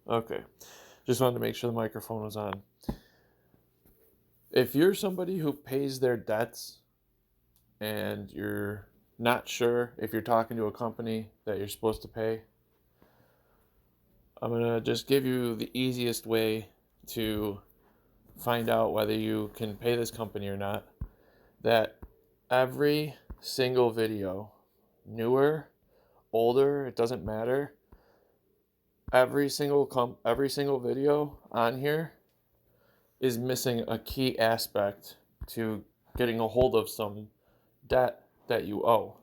Okay. Just wanted to make sure the microphone was on. If you're somebody who pays their debts and you're not sure if you're talking to a company that you're supposed to pay, I'm going to just give you the easiest way to find out whether you can pay this company or not. That every single video, newer, older, it doesn't matter. Every single video on here is missing a key aspect to getting a hold of some debt that you owe.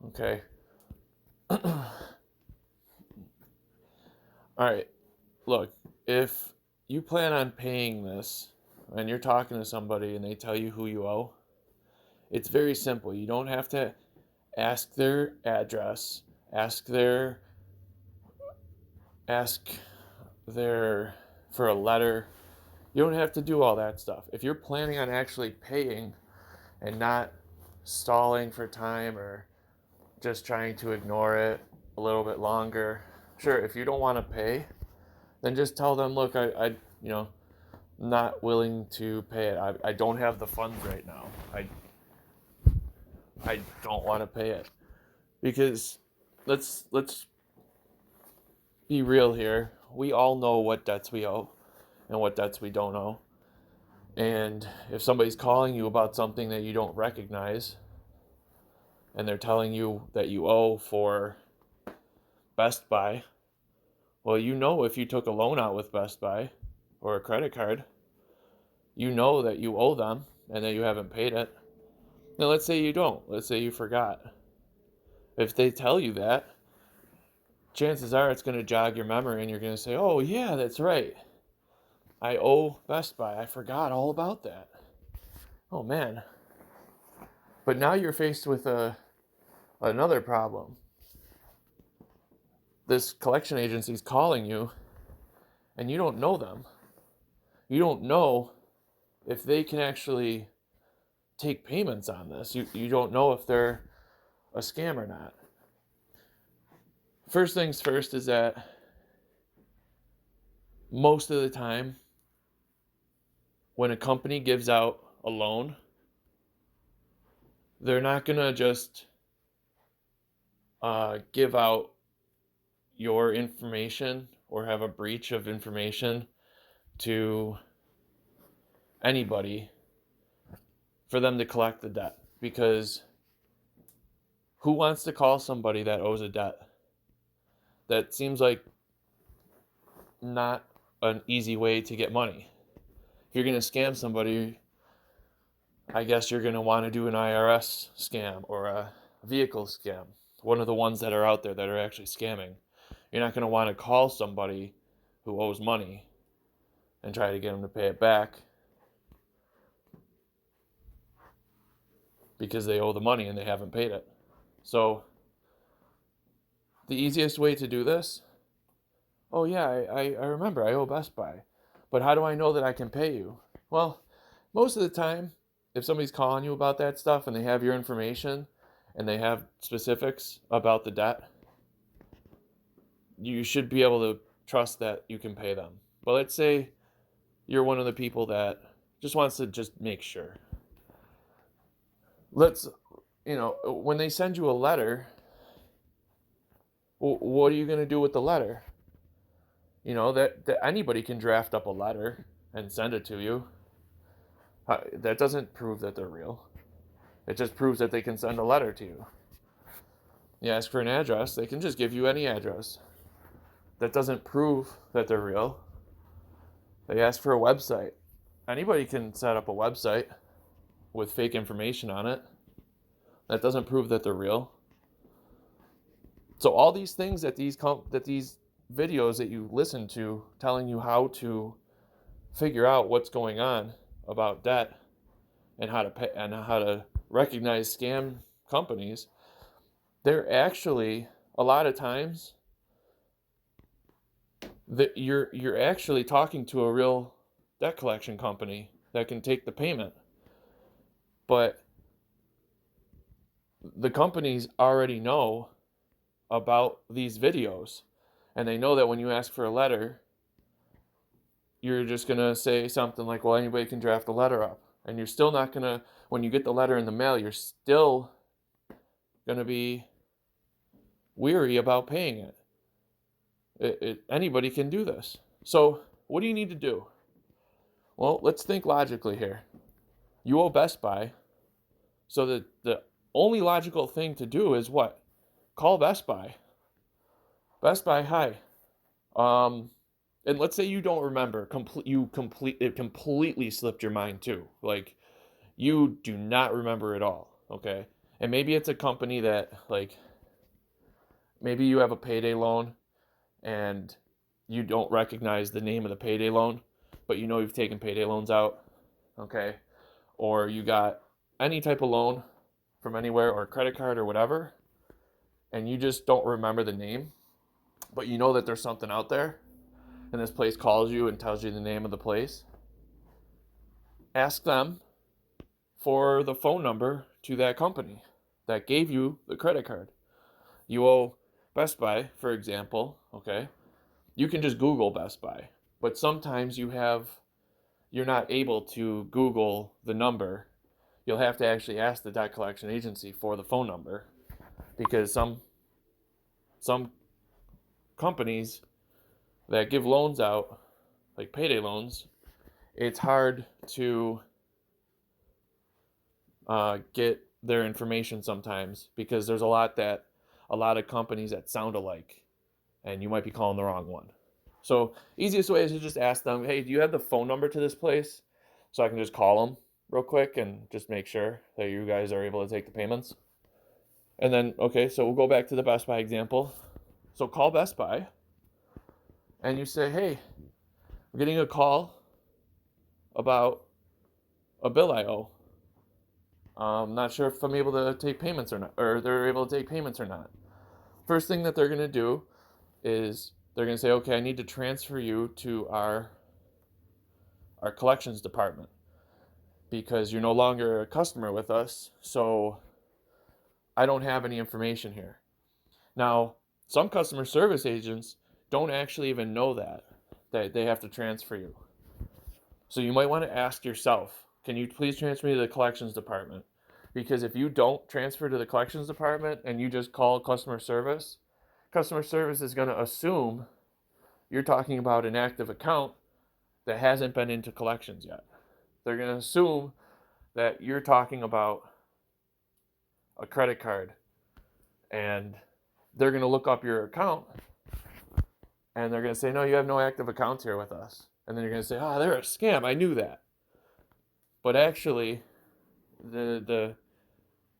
Okay. All right. Look, if you plan on paying this and you're talking to somebody and they tell you who you owe, it's very simple. You don't have to ask their address, ask their for a letter. You don't have to do all that stuff. If you're planning on actually paying and not stalling for time or just trying to ignore it a little bit longer, sure, if you don't want to pay, then just tell them, look, I not willing to pay it. I don't have the funds right now. I don't want to pay it. Because let's be real here. We all know what debts we owe and what debts we don't owe. And if somebody's calling you about something that you don't recognize and they're telling you that you owe for Best Buy, well, if you took a loan out with Best Buy or a credit card, you know that you owe them and that you haven't paid it. Now, let's say you don't. Let's say you forgot. If they tell you that, chances are it's going to jog your memory and you're going to say, oh, yeah, that's right. I owe Best Buy. I forgot all about that. Oh, man. But now you're faced with another problem. This collection agency is calling you and you don't know them. You don't know if they can actually take payments on this. You don't know if they're a scam or not. First things first is that most of the time when a company gives out a loan, they're not going to just give out your information or have a breach of information to anybody for them to collect the debt. Because who wants to call somebody that owes a debt? That seems like not an easy way to get money. If you're going to scam somebody, I guess you're going to want to do an IRS scam or a vehicle scam. One of the ones that are out there that are actually scamming. You're not going to want to call somebody who owes money and try to get them to pay it back because they owe the money and they haven't paid it. So the easiest way to do this, oh yeah, I remember I owe Best Buy. But how do I know that I can pay you? Well, most of the time, if somebody's calling you about that stuff and they have your information and they have specifics about the debt, you should be able to trust that you can pay them. But let's say you're one of the people that just wants to just make sure. When they send you a letter, what are you going to do with the letter? That anybody can draft up a letter and send it to you. That doesn't prove that they're real. It just proves that they can send a letter to you. You ask for an address, they can just give you any address. That doesn't prove that they're real. They ask for a website. Anybody can set up a website with fake information on it. That doesn't prove that they're real. So all these things that these videos that you listen to telling you how to figure out what's going on about debt and how to pay and how to recognize scam companies, they're actually a lot of times that you're actually talking to a real debt collection company that can take the payment. But the companies already know about these videos And they know that when you ask for a letter, you're just going to say something like, well, anybody can draft a letter up. And you're still not going to, when you get the letter in the mail, you're still going to be weary about paying it. Anybody can do this. So what do you need to do? Well, let's think logically here. You owe Best Buy. So the only logical thing to do is what? Call Best Buy. Best Buy, hi. And let's say you don't remember. It completely slipped your mind too. Like you do not remember it all. Okay. And maybe it's a company that like maybe you have a payday loan and you don't recognize the name of the payday loan, but you know you've taken payday loans out. Okay. Or you got any type of loan from anywhere or credit card or whatever, and you just don't remember the name, but you know that there's something out there, and this place calls you and tells you the name of the place, ask them for the phone number to that company that gave you the credit card. You owe Best Buy, for example, okay? You can just Google Best Buy, but sometimes you're not able to Google the number. You'll have to actually ask the debt collection agency for the phone number because some companies that give loans out, like payday loans, it's hard to get their information sometimes because there's a lot of companies that sound alike and you might be calling the wrong one. So easiest way is to just ask them, hey, do you have the phone number to this place? So I can just call them real quick and just make sure that you guys are able to take the payments. And then, okay, so we'll go back to the Best Buy example. So call Best Buy and you say, hey, I'm getting a call about a bill I owe. I'm not sure if I'm able to take payments or not, or they're able to take payments or not. First thing that they're going to do is they're going to say, okay, I need to transfer you to our collections department because you're no longer a customer with us, so I don't have any information here. Now, some customer service agents don't actually even know that they have to transfer you. So you might want to ask yourself, can you please transfer me to the collections department? Because if you don't transfer to the collections department and you just call customer service is going to assume you're talking about an active account that hasn't been into collections yet. They're going to assume that you're talking about a credit card and they're going to look up your account and they're going to say, no, you have no active accounts here with us. And then you're going to say, oh, they're a scam. I knew that. But actually, the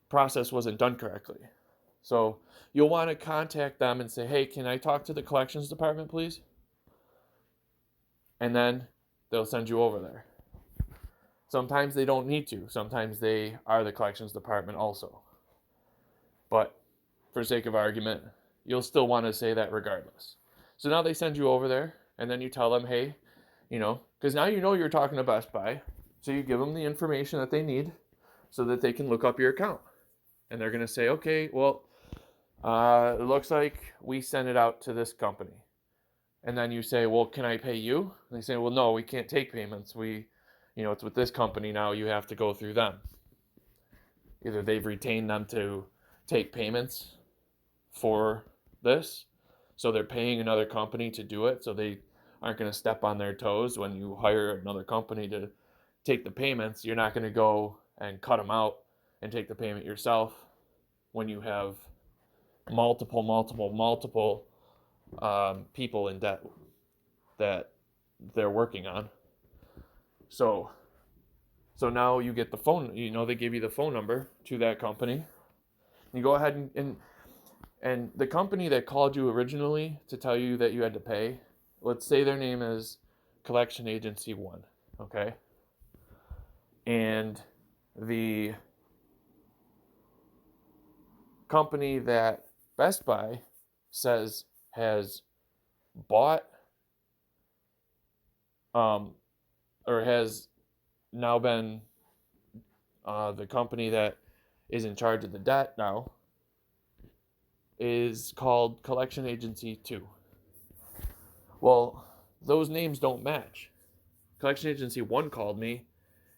process wasn't done correctly. So you'll want to contact them and say, hey, can I talk to the collections department, please? And then they'll send you over there. Sometimes they don't need to. Sometimes they are the collections department also. But for sake of argument, you'll still want to say that regardless. So now they send you over there, and then you tell them, hey, because now you know you're talking to Best Buy, so you give them the information that they need so that they can look up your account. And they're going to say, okay, well, it looks like we sent it out to this company. And then you say, well, can I pay you? And they say, well, no, we can't take payments. It's with this company now. You have to go through them. Either they've retained them to take payments for this, so they're paying another company to do it, so they aren't going to step on their toes when you hire another company to take the payments. You're not going to go and cut them out and take the payment yourself when you have multiple people in debt that they're working on. So now you get the phone, they give you the phone number to that company. You go ahead and the company that called you originally to tell you that you had to pay, let's say their name is Collection Agency 1, okay? And the company that Best Buy says has bought or has now been the company that is in charge of the debt now is called Collection Agency 2. Well, those names don't match. Collection agency 1 called me,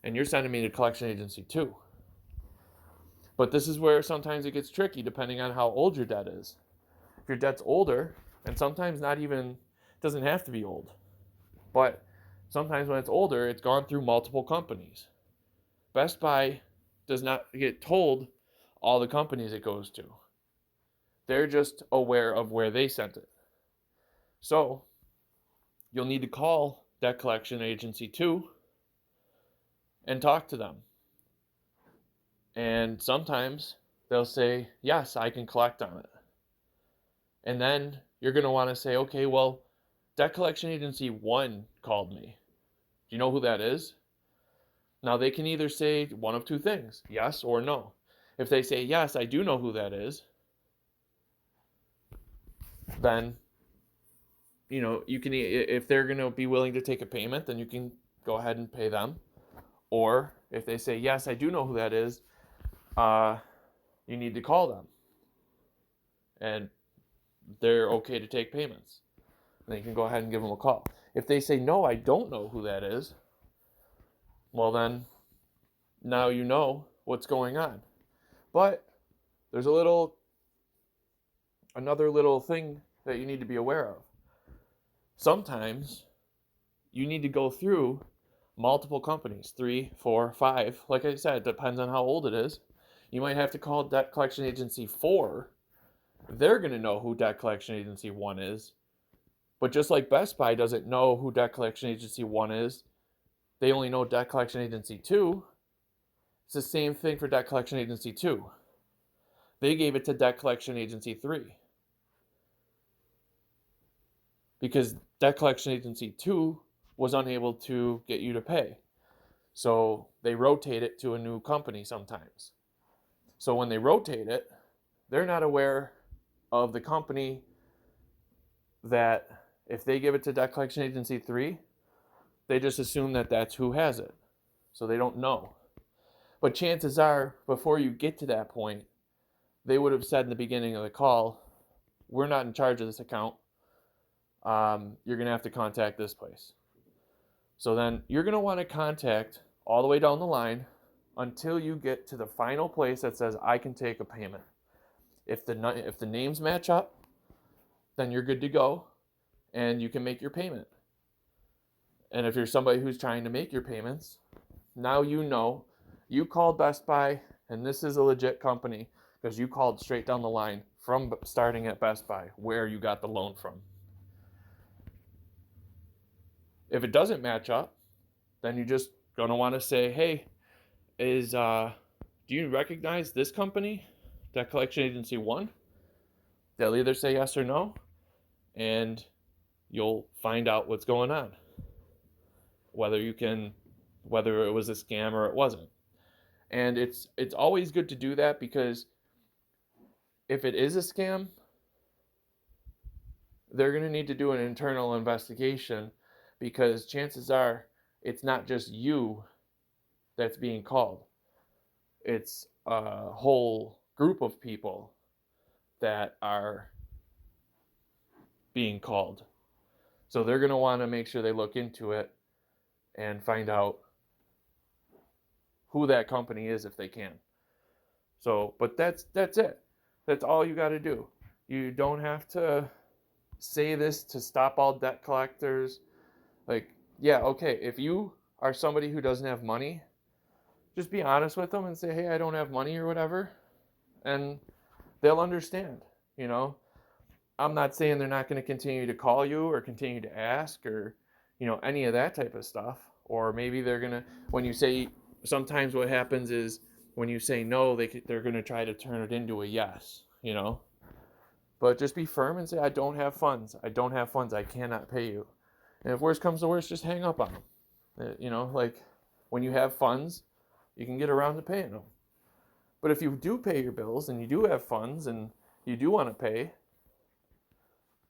and you're sending me to collection agency 2. But this is where sometimes it gets tricky depending on how old your debt is. If your debt's older, and sometimes not even, it doesn't have to be old, but sometimes when it's older, it's gone through multiple companies. Best Buy does not get told all the companies it goes to. They're just aware of where they sent it. So you'll need to call debt collection agency 2 and talk to them. And sometimes they'll say, yes, I can collect on it. And then you're going to want to say, okay, well, debt collection agency 1 called me. Do you know who that is? Now they can either say one of two things, yes or no. If they say, yes, I do know who that is, then, you can, if they're going to be willing to take a payment, then you can go ahead and pay them. Or if they say, yes, I do know who that is, you need to call them. And they're okay to take payments. Then you can go ahead and give them a call. If they say, no, I don't know who that is, well then, now you know what's going on. But there's another little thing that you need to be aware of. Sometimes you need to go through multiple companies, 3, 4, 5. Like I said, it depends on how old it is. You might have to call debt collection agency 4. They're going to know who debt collection agency 1 is. But just like Best Buy doesn't know who debt collection agency 1 is, they only know debt collection agency 2. It's the same thing for debt collection agency 2. They gave it to debt collection agency 3. Because debt collection agency 2 was unable to get you to pay. So they rotate it to a new company sometimes. So when they rotate it, they're not aware of the company that if they give it to debt collection agency 3, they just assume that that's who has it. So they don't know. But chances are, before you get to that point, they would have said in the beginning of the call, we're not in charge of this account. You're going to have to contact this place. So then you're going to want to contact all the way down the line until you get to the final place that says, I can take a payment. If the names match up, then you're good to go and you can make your payment. And if you're somebody who's trying to make your payments, now you know you called Best Buy and this is a legit company because you called straight down the line from starting at Best Buy where you got the loan from. If it doesn't match up, then you're just going to want to say, hey, do you recognize this company, debt collection agency 1? They'll either say yes or no, and you'll find out what's going on. Whether it was a scam or it wasn't. And it's always good to do that because if it is a scam, they're going to need to do an internal investigation because chances are it's not just you that's being called. It's a whole group of people that are being called. So they're going to want to make sure they look into it and find out who that company is if they can. So, but that's it. That's all you got to do. You don't have to say this to stop all debt collectors. Like, yeah, okay, if you are somebody who doesn't have money, just be honest with them and say, hey, I don't have money or whatever. And they'll understand, I'm not saying they're not going to continue to call you or continue to ask or, any of that type of stuff. Or maybe they're going to, when you say, sometimes what happens is when you say no, they're going to try to turn it into a yes, But just be firm and say, I don't have funds. I don't have funds. I cannot pay you. And if worse comes to worse, just hang up on them. Like when you have funds, you can get around to paying them. But if you do pay your bills and you do have funds and you do want to pay,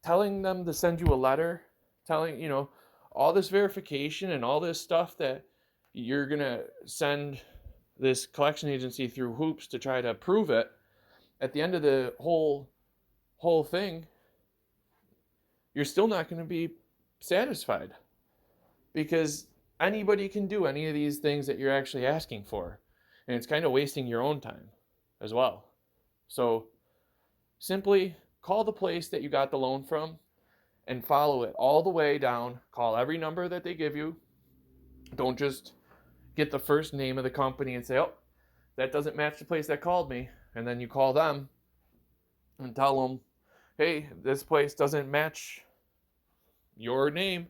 telling them to send you a letter, telling, all this verification and all this stuff that you're going to send this collection agency through hoops to try to prove it, at the end of the whole thing, you're still not going to be satisfied, because anybody can do any of these things that you're actually asking for, and it's kind of wasting your own time as well. So simply call the place that you got the loan from and follow it all the way down. Call every number that they give you. Don't just get the first name of the company and say, oh, that doesn't match the place that called me. And then you call them and tell them, hey, this place doesn't match your name.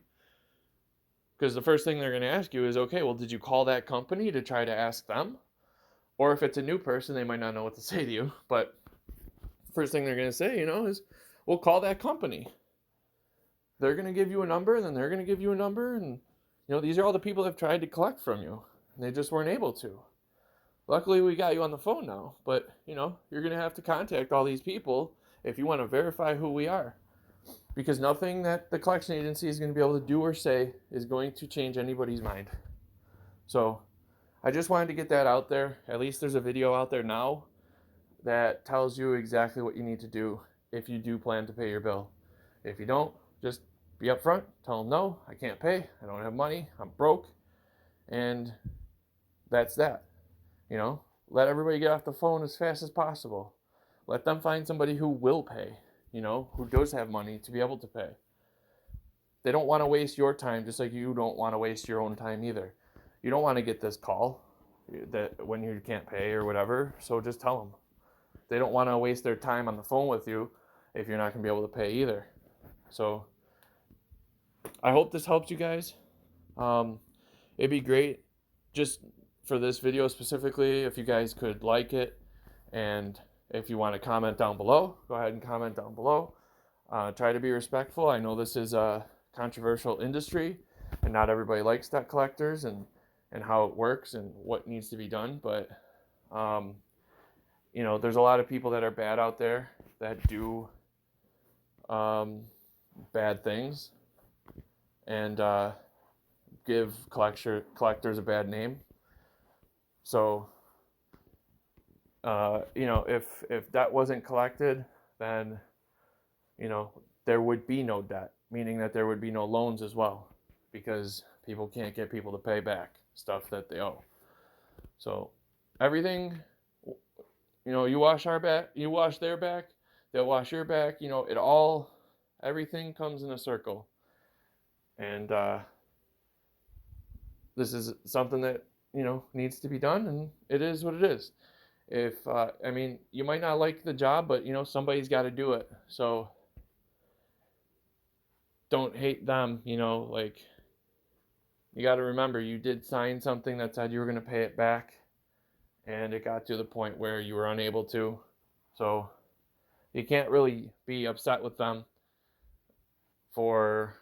Because the first thing they're going to ask you is, okay, well, did you call that company to try to ask them? Or if it's a new person, they might not know what to say to you. But first thing they're going to say, is, well, call that company. They're going to give you a number, and then they're going to give you a number. And, these are all the people that have tried to collect from you. And they just weren't able to. Luckily, we got you on the phone now. But, you're going to have to contact all these people if you want to verify who we are. Because nothing that the collection agency is going to be able to do or say is going to change anybody's mind. So I just wanted to get that out there. At least there's a video out there now that tells you exactly what you need to do if you do plan to pay your bill. If you don't, just be upfront. Tell them, no, I can't pay. I don't have money. I'm broke. And that's that. Let everybody get off the phone as fast as possible. Let them find somebody who will pay. Who does have money to be able to pay. They don't want to waste your time, just like you don't want to waste your own time either. You don't want to get this call that when you can't pay or whatever, so just tell them. They don't want to waste their time on the phone with you if you're not going to be able to pay either. So I hope this helped you guys. It'd be great just for this video specifically if you guys could like it, and if you want to comment down below, go ahead and comment down below. Try to be respectful. I know this is a controversial industry, and not everybody likes debt collectors and how it works and what needs to be done. But, there's a lot of people that are bad out there that do bad things and give collectors a bad name. So, if that wasn't collected, then, there would be no debt, meaning that there would be no loans as well, because people can't get people to pay back stuff that they owe. So everything, you wash our back, you wash their back, they'll wash your back, everything comes in a circle. And this is something that, needs to be done, and it is what it is. If, you might not like the job, but, somebody's got to do it. So don't hate them, you got to remember you did sign something that said you were going to pay it back, and it got to the point where you were unable to. So you can't really be upset with them for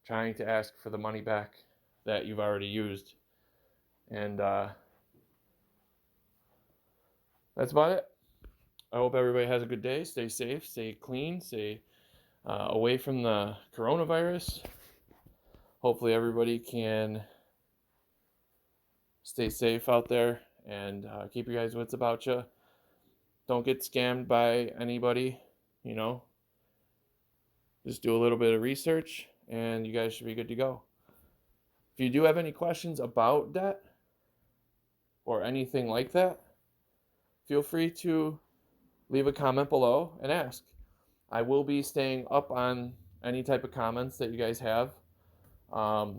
trying to ask for the money back that you've already used. And, that's about it. I hope everybody has a good day. Stay safe, stay clean, stay away from the coronavirus. Hopefully everybody can stay safe out there and keep your guys' wits about you. Don't get scammed by anybody, Just do a little bit of research and you guys should be good to go. If you do have any questions about debt or anything like that, feel free to leave a comment below and ask. I will be staying up on any type of comments that you guys have. I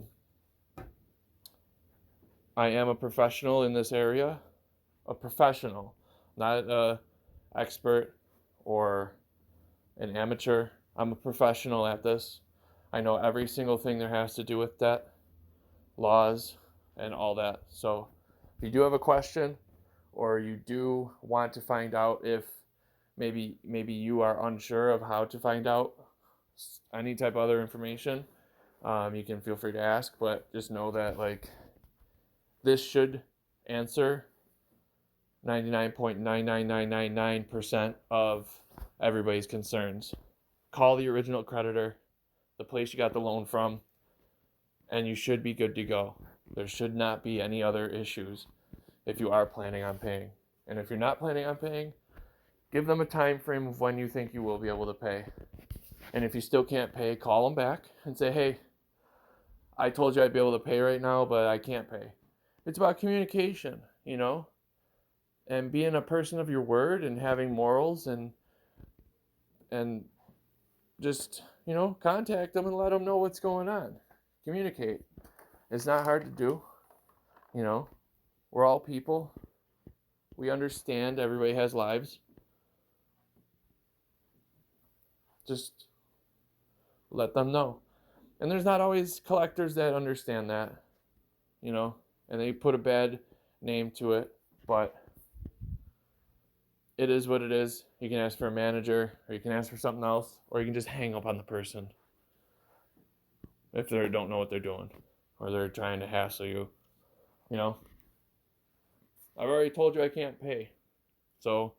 am a professional in this area. A professional, not an expert or an amateur. I'm a professional at this. I know every single thing there has to do with debt, laws, and all that. So if you do have a question, or you do want to find out if maybe you are unsure of how to find out any type of other information, you can feel free to ask, but just know that this should answer 99.99999% of everybody's concerns. Call the original creditor, the place you got the loan from, and you should be good to go. There should not be any other issues if you are planning on paying. And if you're not planning on paying, give them a time frame of when you think you will be able to pay. And if you still can't pay, call them back and say, hey, I told you I'd be able to pay right now, but I can't pay. It's about communication, and being a person of your word and having morals and just, contact them and let them know what's going on. Communicate. It's not hard to do, you know. We're all people. We understand everybody has lives. Just let them know. And there's not always collectors that understand that, and they put a bad name to it, but it is what it is. You can ask for a manager, or you can ask for something else, or you can just hang up on the person if they don't know what they're doing, or they're trying to hassle you. I've already told you I can't pay, so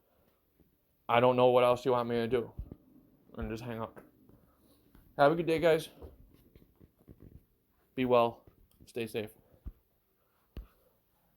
I don't know what else you want me to do. And just hang up. Have a good day, guys. Be well. Stay safe.